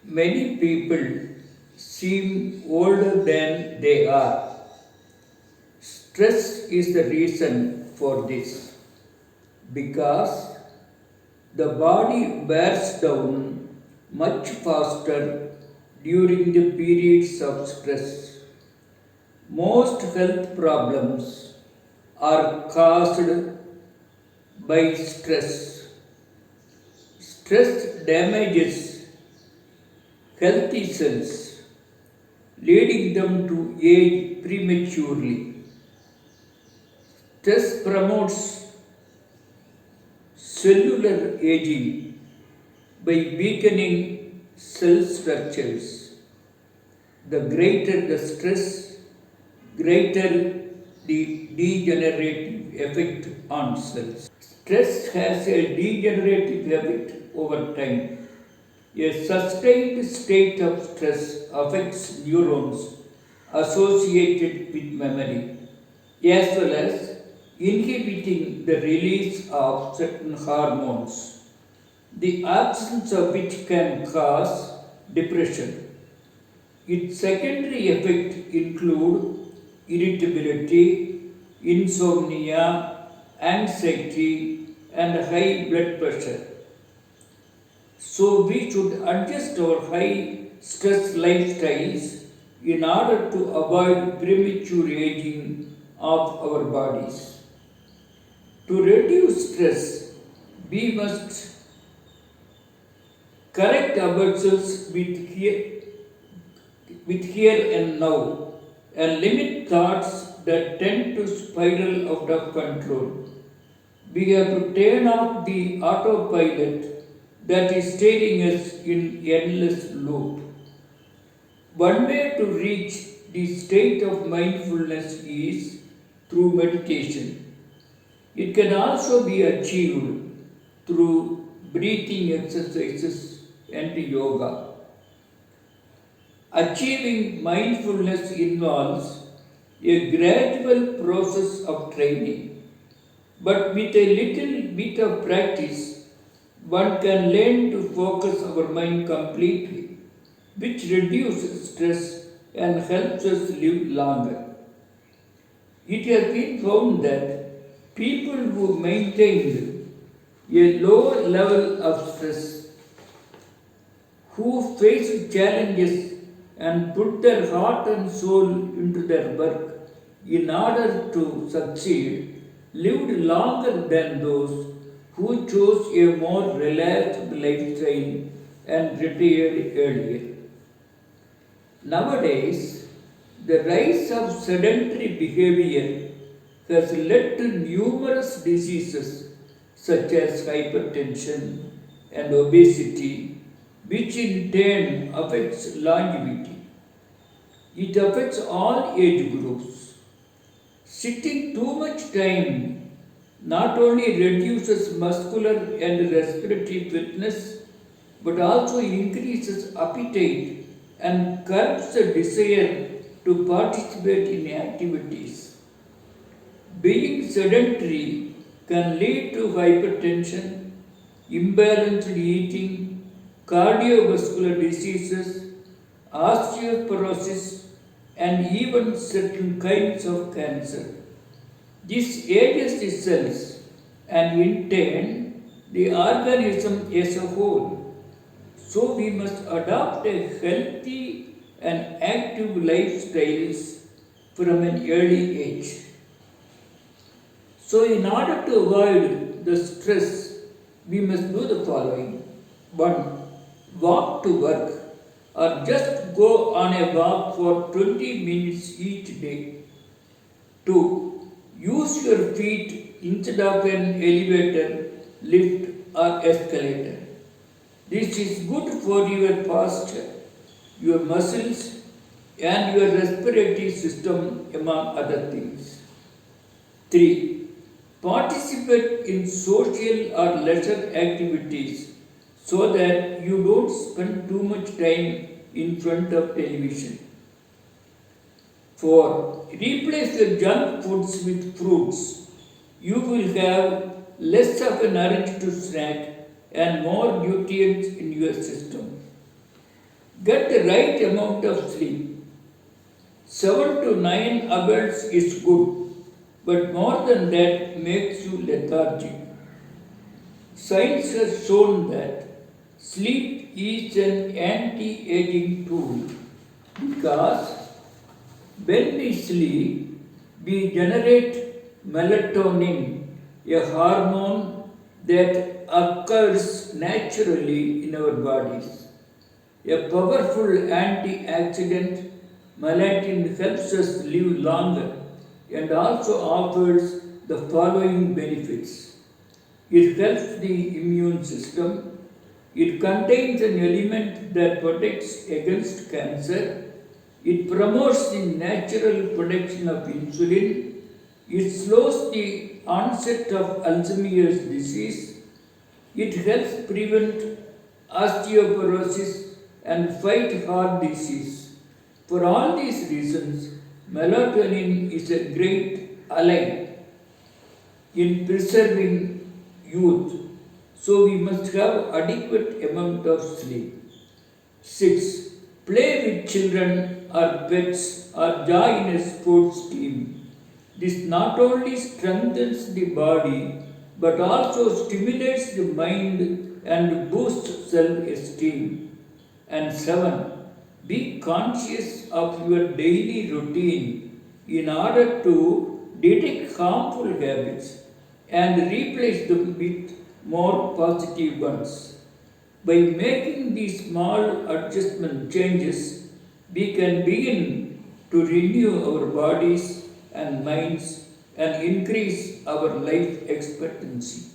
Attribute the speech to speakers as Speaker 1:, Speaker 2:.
Speaker 1: Many people seem older than they are. Stress is the reason for this because the body wears down much faster during the periods of stress. Most health problems are caused by stress. Stress damages healthy cells, leading them to age prematurely. Stress promotes cellular aging by weakening cell structures. The greater the stress, greater the degenerative effect on cells. Stress has a degenerative effect over time. A sustained state of stress affects neurons associated with memory, as well as inhibiting the release of certain hormones, the absence of which can cause depression. Its secondary effects include irritability, insomnia, anxiety, and high blood pressure. So we should adjust our high stress lifestyles in order to avoid premature aging of our bodies. To reduce stress, we must correct ourselves with here and now and limit thoughts that tend to spiral out of control. We have to turn off the autopilot that is steering us in endless loop. One way to reach the state of mindfulness is through meditation. It can also be achieved through breathing exercises and yoga. Achieving mindfulness involves a gradual process of training, but with a little bit of practice, one can learn to focus our mind completely, which reduces stress and helps us live longer. It has been found that people who maintained a lower level of stress, who faced challenges and put their heart and soul into their work in order to succeed, lived longer than those who chose a more relaxed lifestyle and retired earlier. Nowadays, the rise of sedentary behavior has led to numerous diseases such as hypertension and obesity, which in turn affects longevity. It affects all age groups. Sitting too much time not only reduces muscular and respiratory fitness but also increases appetite and curbs the desire to participate in activities. Being sedentary can lead to hypertension, imbalanced eating, cardiovascular diseases, osteoporosis, and even certain kinds of cancer. This ages the cells and in turn the organism as a whole. So we must adopt a healthy and active lifestyles from an early age. So in order to avoid the stress, we must do the following. 1. Walk to work or just go on a walk for 20 minutes each day. 2. Use your feet instead of an elevator, lift, or escalator. This is good for your posture, your muscles, and your respiratory system, among other things. 3. Participate in social or leisure activities so that you don't spend too much time in front of television. 4. Replace the junk foods with fruits. You will have less of an urge to snack and more nutrients in your system. Get the right amount of sleep. 7 to 9 hours is good, but more than that makes you lethargic. Science has shown that sleep is an anti aging tool because when we sleep, we generate melatonin, a hormone that occurs naturally in our bodies. A powerful antioxidant, melatonin helps us live longer and also offers the following benefits. It helps the immune system. It contains an element that protects against cancer. It promotes the natural production of insulin. It slows the onset of Alzheimer's disease. It helps prevent osteoporosis and fight heart disease. For all these reasons, melatonin is a great ally in preserving youth. So we must have adequate amount of sleep. 6. Play with children or pets or join a sports team. This not only strengthens the body but also stimulates the mind and boosts self-esteem. And 7. Be conscious of your daily routine in order to detect harmful habits and replace them with more positive ones. By making these small adjustment changes, we can begin to renew our bodies and minds and increase our life expectancy.